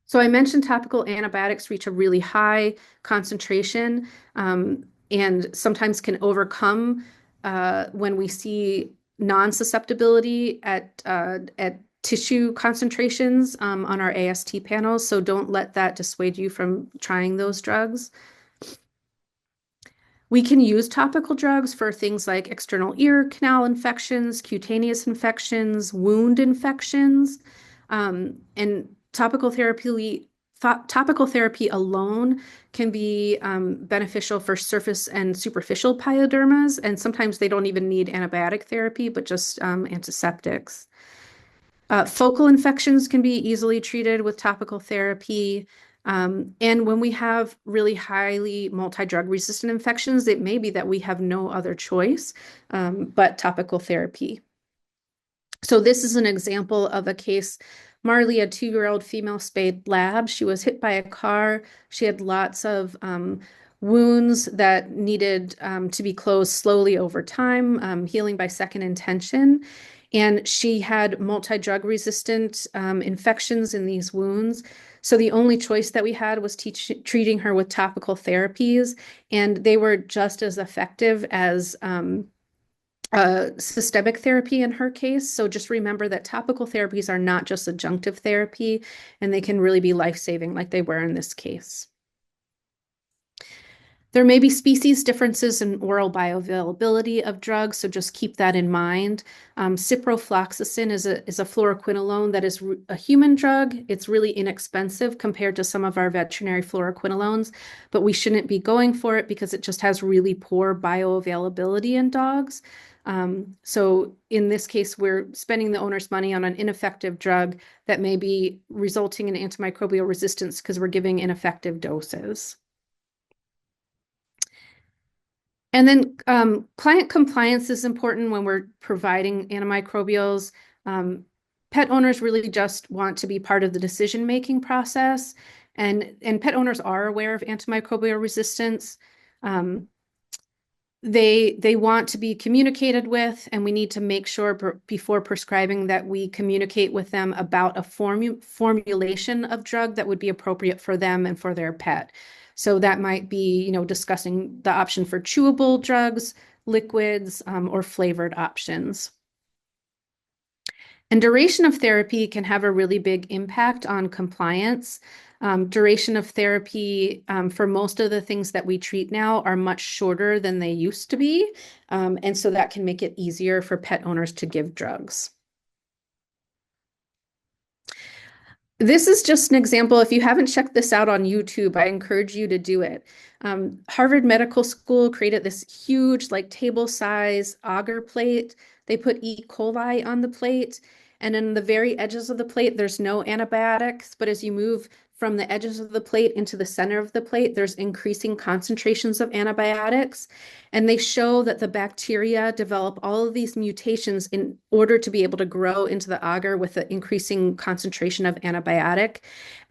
So I mentioned topical antibiotics reach a really high concentration and sometimes can overcome when we see non-susceptibility at tissue concentrations on our AST panels. So don't let that dissuade you from trying those drugs. We can use topical drugs for things like external ear canal infections, cutaneous infections, wound infections, and topical therapy alone can be beneficial for surface and superficial pyodermas, and sometimes they don't even need antibiotic therapy, but just antiseptics. Focal infections can be easily treated with topical therapy. And when we have really highly multi-drug resistant infections, it may be that we have no other choice but topical therapy. So this is an example of a case. Marley, a 2-year-old female spayed lab. She was hit by a car. She had lots of wounds that needed to be closed slowly over time, healing by second intention. And she had multi-drug resistant infections in these wounds. So the only choice that we had was treating her with topical therapies, and they were just as effective as systemic therapy in her case. So just remember that topical therapies are not just adjunctive therapy, and they can really be life-saving like they were in this case. There may be species differences in oral bioavailability of drugs, so just keep that in mind. Ciprofloxacin is a fluoroquinolone that is a human drug. It's really inexpensive compared to some of our veterinary fluoroquinolones, but we shouldn't be going for it because it just has really poor bioavailability in dogs. So in this case, we're spending the owner's money on an ineffective drug that may be resulting in antimicrobial resistance because we're giving ineffective doses. And then client compliance is important when we're providing antimicrobials. Pet owners really just want to be part of the decision-making process, and pet owners are aware of antimicrobial resistance. They want to be communicated with, and we need to make sure before prescribing that we communicate with them about a formulation of drug that would be appropriate for them and for their pet. So that might be, discussing the option for chewable drugs, liquids, or flavored options. And duration of therapy can have a really big impact on compliance. Duration of therapy for most of the things that we treat now are much shorter than they used to be. And so that can make it easier for pet owners to give drugs. This is just an example. If you haven't checked this out on YouTube, I encourage you to do it. Harvard Medical School created this huge, like table size agar plate. They put E. coli on the plate. And in the very edges of the plate, there's no antibiotics. But as you move from the edges of the plate into the center of the plate, there's increasing concentrations of antibiotics. And they show that the bacteria develop all of these mutations in order to be able to grow into the agar with the increasing concentration of antibiotic.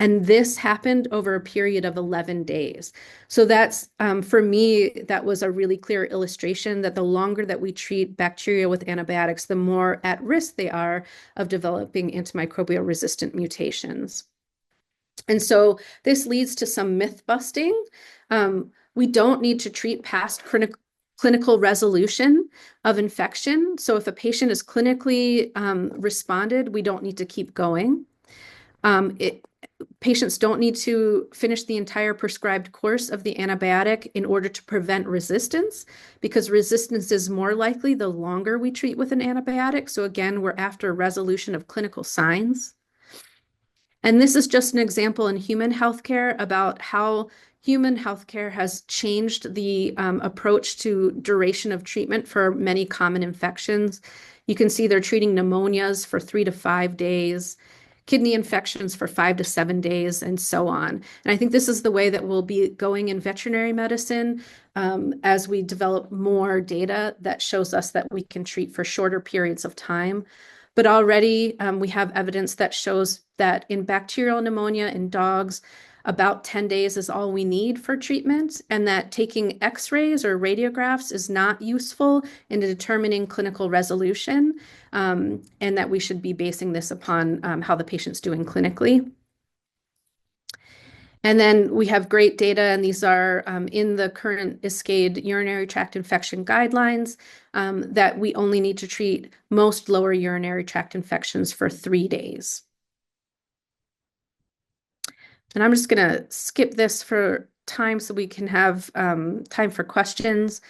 And this happened over a period of 11 days. So that's, for me, that was a really clear illustration that the longer that we treat bacteria with antibiotics, the more at risk they are of developing antimicrobial resistant mutations. And so this leads to some myth busting. We don't need to treat past clinical resolution of infection. So if a patient is clinically responded, we don't need to keep going. patients don't need to finish the entire prescribed course of the antibiotic in order to prevent resistance, because resistance is more likely the longer we treat with an antibiotic. So again, we're after resolution of clinical signs. And this is just an example in human healthcare about how human healthcare has changed the approach to duration of treatment for many common infections. You can see they're treating pneumonias for 3 to 5 days, kidney infections for 5 to 7 days, and so on. And I think this is the way that we'll be going in veterinary medicine as we develop more data that shows us that we can treat for shorter periods of time. But already we have evidence that shows that in bacterial pneumonia in dogs, about 10 days is all we need for treatment, and that taking x-rays or radiographs is not useful in determining clinical resolution, and that we should be basing this upon how the patient's doing clinically. And then we have great data, and these are in the current ISCAID urinary tract infection guidelines, that we only need to treat most lower urinary tract infections for 3 days. And I'm just going to skip this for time so we can have time for questions.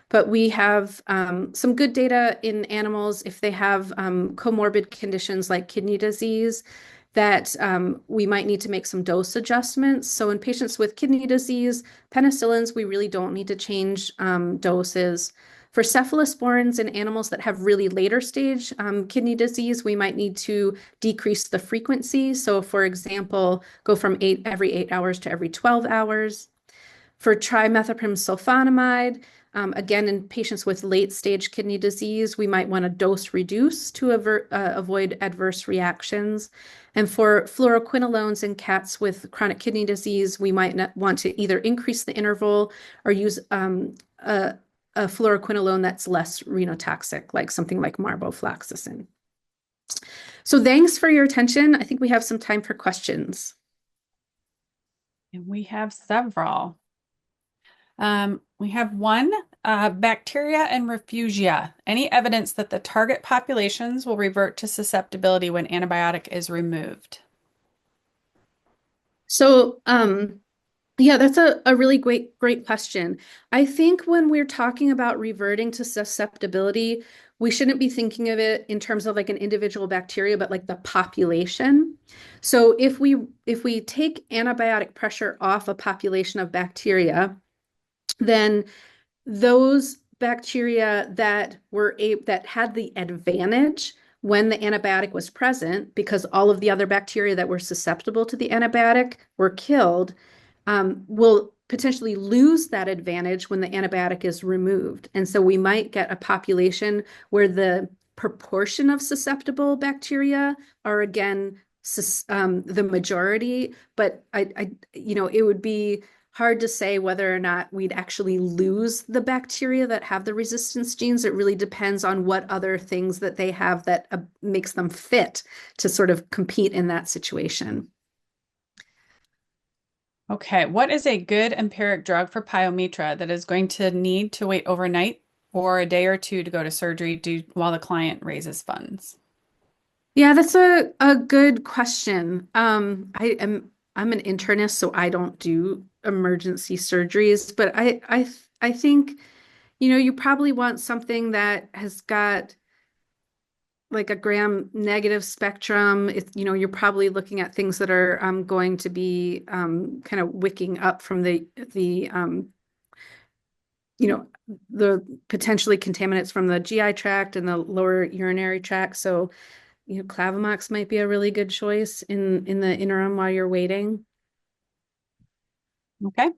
But we have some good data in animals if they have comorbid conditions like kidney disease, that we might need to make some dose adjustments. So in patients with kidney disease, penicillins, we really don't need to change doses. For cephalosporins in animals that have really later stage kidney disease, we might need to decrease the frequency. So for example, go from every 8 hours to every 12 hours. For trimethoprim sulfonamide, again, in patients with late-stage kidney disease, we might want to dose reduce to avoid adverse reactions. And for fluoroquinolones in cats with chronic kidney disease, we might not want to either increase the interval or use a fluoroquinolone that's less renotoxic, like something like marbofloxacin. So thanks for your attention. I think we have some time for questions. And we have several. We have one, bacteria and refugia. Any evidence that the target populations will revert to susceptibility when antibiotic is removed? So, yeah, that's a really great question. I think when we're talking about reverting to susceptibility, we shouldn't be thinking of it in terms of like an individual bacteria, but like the population. So if we take antibiotic pressure off a population of bacteria, then those bacteria that had the advantage when the antibiotic was present, because all of the other bacteria that were susceptible to the antibiotic were killed, will potentially lose that advantage when the antibiotic is removed. And so we might get a population where the proportion of susceptible bacteria are again the majority, but it would be hard to say whether or not we'd actually lose the bacteria that have the resistance genes. It really depends on what other things that they have that makes them fit to sort of compete in that situation. Okay, what is a good empiric drug for pyometra that is going to need to wait overnight or a day or two to go to surgery while the client raises funds? Yeah, that's a good question. I'm an internist, so I don't do emergency surgeries, but I think, you probably want something that has got like a gram negative spectrum. You're probably looking at things that are going to be kind of wicking up from you know, the potentially contaminants from the GI tract and the lower urinary tract. So, Clavamox might be a really good choice in the interim while you're waiting. Okay.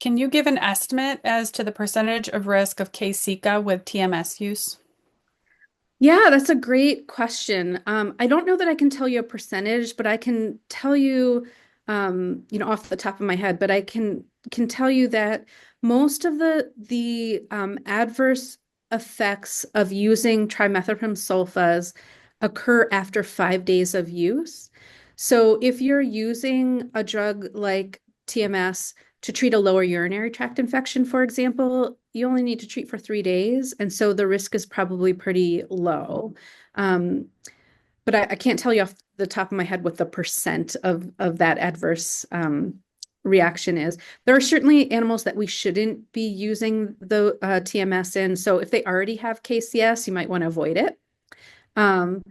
Can you give an estimate as to the percentage of risk of case Zika with TMS use? Yeah, that's a great question. I don't know that I can tell you a percentage, but I can tell you, off the top of my head, but I can tell you that most of the adverse effects of using trimethoprim sulfas occur after 5 days of use. So if you're using a drug like TMS to treat a lower urinary tract infection, for example, you only need to treat for 3 days. And so the risk is probably pretty low. But I can't tell you the top of my head what the percent of that adverse reaction is. There are certainly animals that we shouldn't be using the TMS in. So if they already have KCS, you might want to avoid it. Um,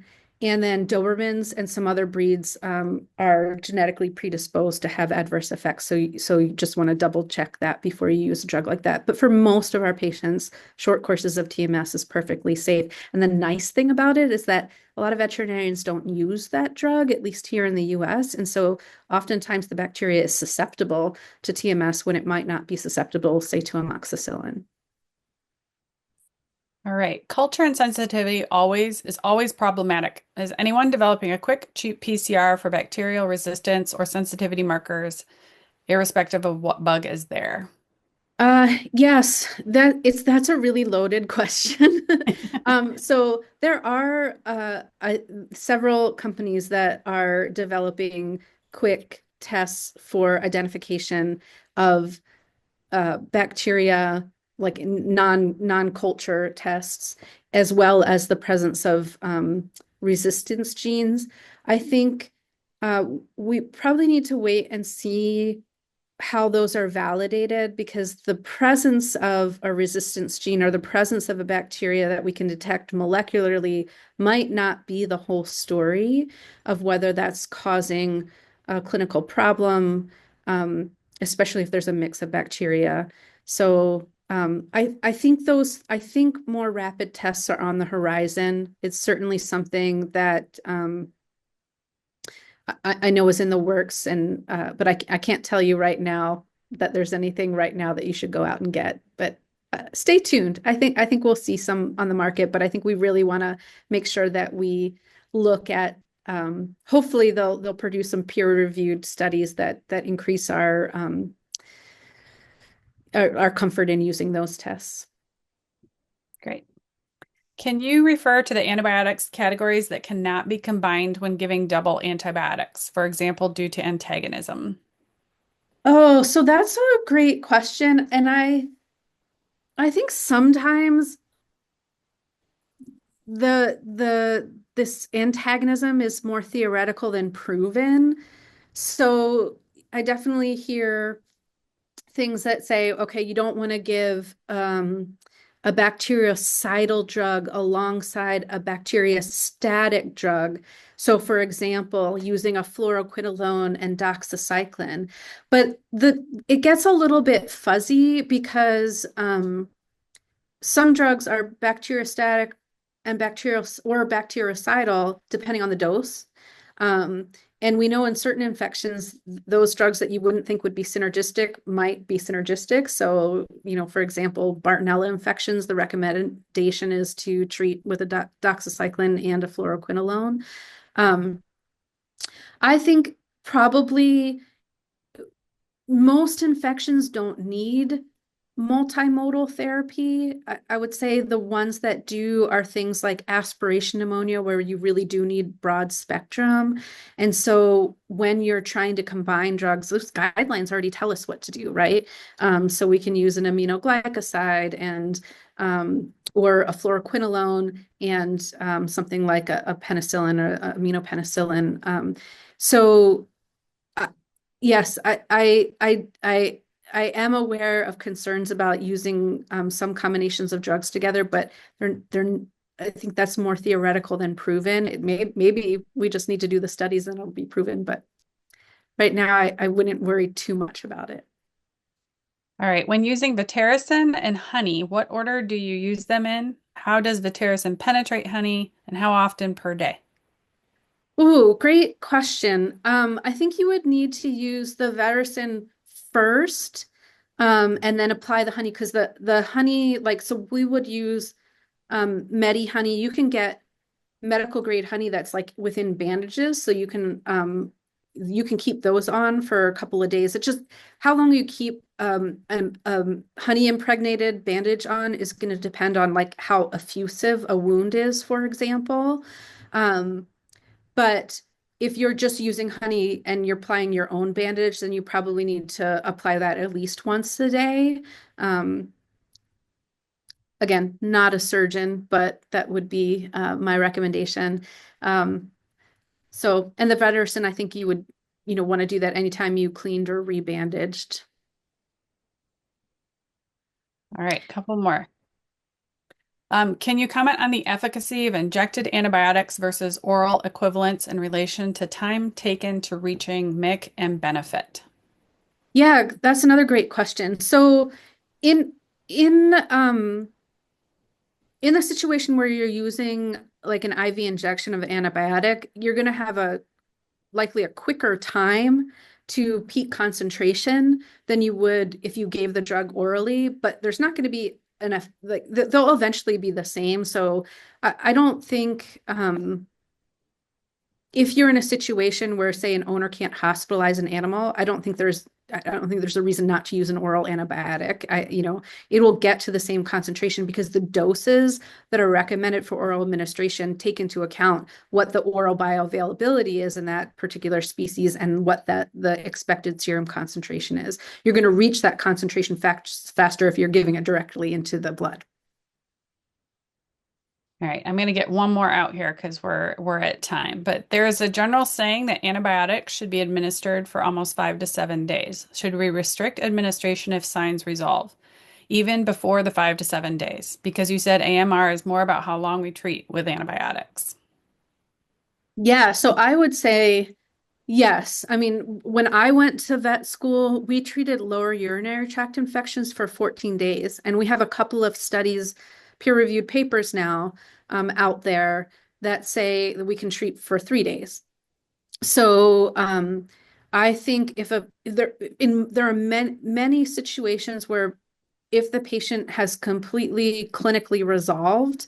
and then Dobermans and some other breeds are genetically predisposed to have adverse effects. So you just want to double check that before you use a drug like that. But for most of our patients, short courses of TMS is perfectly safe. And the nice thing about it is that a lot of veterinarians don't use that drug, at least here in the US. And so oftentimes the bacteria is susceptible to TMS when it might not be susceptible, say, to amoxicillin. All right. Culture and sensitivity always problematic. Is anyone developing a quick, cheap PCR for bacterial resistance or sensitivity markers, irrespective of what bug is there? Yes, that's a really loaded question. So there are several companies that are developing quick tests for identification of bacteria, like non-culture tests, as well as the presence of resistance genes. I think uh, we probably need to wait and see how those are validated because the presence of a resistance gene or the presence of a bacteria that we can detect molecularly might not be the whole story of whether that's causing a clinical problem, um, especially if there's a mix of bacteria. So I think more rapid tests are on the horizon. It's certainly something that I know is in the works, and but I can't tell you right now that there's anything right now that you should go out and get. But stay tuned. I think we'll see some on the market, but I think we really want to make sure that we look at. Hopefully, they'll produce some peer-reviewed studies that increase our comfort in using those tests. Great. Can you refer to the antibiotics categories that cannot be combined when giving double antibiotics, for example, due to antagonism? Oh, so that's a great question, and I think sometimes the this antagonism is more theoretical than proven. So I definitely hear things that say, okay, you don't want to give a bactericidal drug alongside a bacteriostatic drug. So, for example, using a fluoroquinolone and doxycycline. But it gets a little bit fuzzy because some drugs are bacteriostatic and bacterial or bactericidal, depending on the dose. Um, and we know in certain infections, those drugs that you wouldn't think would be synergistic might be synergistic. So, for example, Bartonella infections, the recommendation is to treat with a doxycycline and a fluoroquinolone. Um, I think probably most infections don't need multimodal therapy. I would say the ones that do are things like aspiration pneumonia, where you really do need broad spectrum. And so when you're trying to combine drugs, those guidelines already tell us what to do, right? So we can use an aminoglycoside and or a fluoroquinolone and something like a penicillin or aminopenicillin. So yes, I am aware of concerns about using some combinations of drugs together, but they're I think that's more theoretical than proven. Maybe we just need to do the studies and it'll be proven, but right now I wouldn't worry too much about it. All right. When using Vetericin and honey, what order do you use them in? How does Vetericin penetrate honey, and how often per day? Ooh, great question. I think you would need to use the Vetericin first, and then apply the honey because the honey, like, so we would use Medi honey. You can get medical grade honey that's like within bandages, so you can keep those on for a couple of days. It's just how long you keep honey impregnated bandage on is going to depend on like how effusive a wound is, for example. Um, but if you're just using honey and you're applying your own bandage, then you probably need to apply that at least once a day. Um, Again, not a surgeon, but that would be my recommendation. Um, So, and the Vederson, I think you would, want to do that anytime you cleaned or rebandaged. All right, couple more. Can you comment on the efficacy of injected antibiotics versus oral equivalents in relation to time taken to reaching MIC and benefit? Yeah, that's another great question. So in in in the situation where you're using like an IV injection of antibiotic, you're going to have a likely a quicker time to peak concentration than you would if you gave the drug orally, but there's not going to be enough, like they'll eventually be the same. So I don't think if you're in a situation where, say, an owner can't hospitalize an animal, I don't think there's a reason not to use an oral antibiotic. It will get to the same concentration because the doses that are recommended for oral administration take into account what the oral bioavailability is in that particular species and what the expected serum concentration is. You're going to reach that concentration faster if you're giving it directly into the blood. All right, I'm going to get one more out here because we're at time. But there is a general saying that antibiotics should be administered for almost 5 to 7 days. Should we restrict administration if signs resolve, even before the 5 to 7 days? Because you said AMR is more about how long we treat with antibiotics. Yeah, so I would say yes. I mean, when I went to vet school, we treated lower urinary tract infections for 14 days. And we have a couple of studies, peer-reviewed papers now out there that say that we can treat for 3 days. So I think there are many situations where if the patient has completely clinically resolved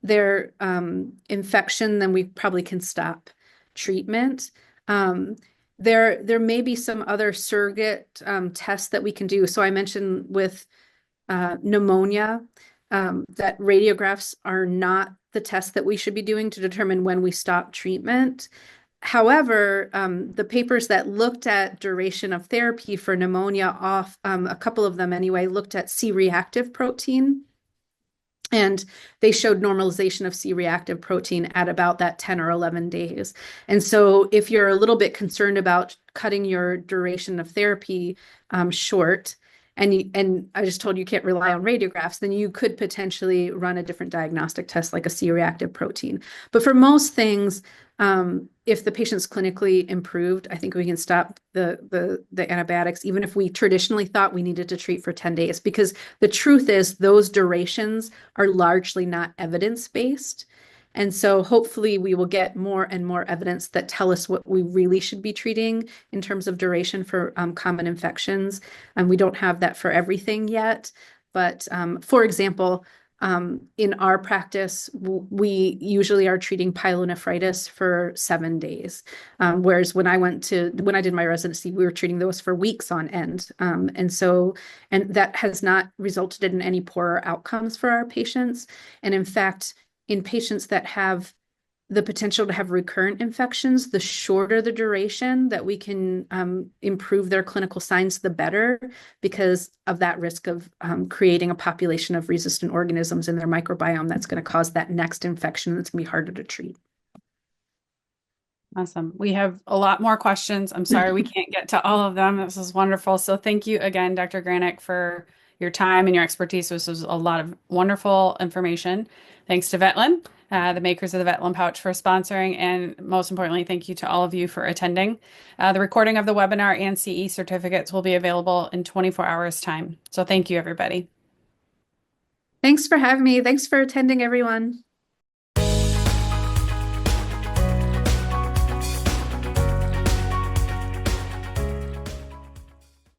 their infection, then we probably can stop treatment. Um, there may be some other surrogate tests that we can do. So I mentioned with pneumonia that radiographs are not the test that we should be doing to determine when we stop treatment. However, the papers that looked at duration of therapy for pneumonia a couple of them anyway, looked at C-reactive protein. And they showed normalization of C-reactive protein at about that 10 or 11 days. And so if you're a little bit concerned about cutting your duration of therapy short, and I just told you can't rely on radiographs, then you could potentially run a different diagnostic test like a C-reactive protein. But for most things, if the patient's clinically improved, I think we can stop the antibiotics, even if we traditionally thought we needed to treat for 10 days, because the truth is those durations are largely not evidence-based. And so hopefully we will get more and more evidence that tell us what we really should be treating in terms of duration for common infections. And we don't have that for everything yet. But for example, in our practice, we usually are treating pyelonephritis for 7 days. Whereas when I did my residency, we were treating those for weeks on end. And that has not resulted in any poorer outcomes for our patients. And in fact, in patients that have the potential to have recurrent infections, the shorter the duration that we can improve their clinical signs, the better, because of that risk of creating a population of resistant organisms in their microbiome that's going to cause that next infection that's going to be harder to treat. Awesome. We have a lot more questions. I'm sorry we can't get to all of them. This is wonderful. So thank you again, Dr. Granick, for your time and your expertise. This was a lot of wonderful information. Thanks to Vetlin, the makers of the Vetlin pouch, for sponsoring. And most importantly, thank you to all of you for attending. The recording of the webinar and CE certificates will be available in 24 hours time. So thank you, everybody. Thanks for having me. Thanks for attending, everyone.